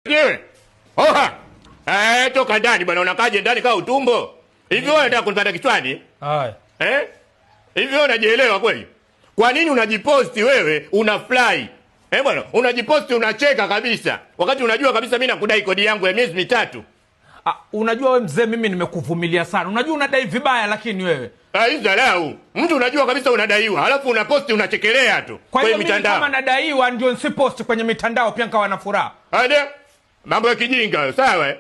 Ye. Oha. Toka ndani bwana, unakaje ndani kama utumbo? Hivi wewe unataka kunipata kichwani? Haya. Hivi wewe unajielewa kweli? Kwa nini unajiposti wewe unafly? Bwana, unajiposti unacheka kabisa. Wakati unajua kabisa mimi nakudai kodi yangu ya miezi 3. Unajua wewe mzee, mimi nimekuvumilia sana. Unajua unadai vibaya lakini wewe. Hii dharau. Mtu unajua kabisa unadaiwa, halafu unaposti unachekelea tu kwenye mitandao. Kama nadaiwa ndio nsiposti kwenye mitandao pia nikawa na furaha. Mambo ya kijinga, sawa?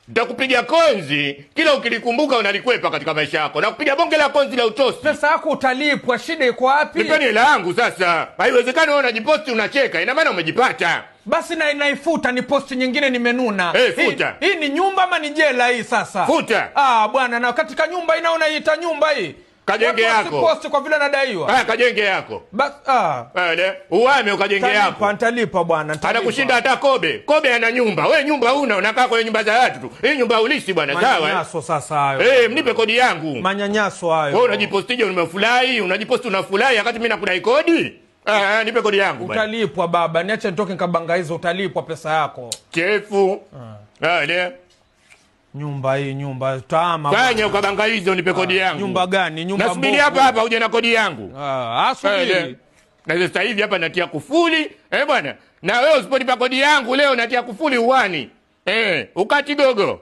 Nitakupiga konzi kila ukilikumbuka unalikwepa katika maisha yako. Na kupiga bonge la konzi la utosi. Pesa yako utalipwa, shida iko wapi? Nipeni hela yangu sasa. Haiwezekani wewe unajiposti unacheka, ina maana umejipata. Basi naifuta ni posti nyingine nimenuna. Futa. Hii ni nyumba ama ni jela hii sasa? Futa. Bwana, na katika nyumba inaita nyumba hii. Kajenge yako. Posti kwa vile nadaiwa. Kajenge yako. Uame ukajenge yako. Nitalipa bwana, nitalipa. Anakushinda hata Kobe. Kobe ana nyumba. Wewe nyumba huna, unakaa kwenye nyumba za watu tu. Hii nyumba ulisi bwana, sawa? Manyanyaso sasa hayo. Mnipe kodi yangu. Manyanyaso hayo. Wewe unajipostije umefurahi, unajiposti unafurahi wakati mimi nakudai kodi? Nipe kodi yangu bwana. Utalipwa baba, niache nitoke nikabanga hizo, utalipwa pesa yako. Chefu. Nyumba hii, nyumba tama. Fanya ukabanga hizo, nipe kodi yangu. Nyumba gani? Nyumba mbovu. Nasubiri hapa uje na kodi yangu. Asubiri. Na sasa hivi hapa natia kufuli, bwana. Na wewe usiponipa kodi yangu leo natia kufuli uwani. Ukati gogo.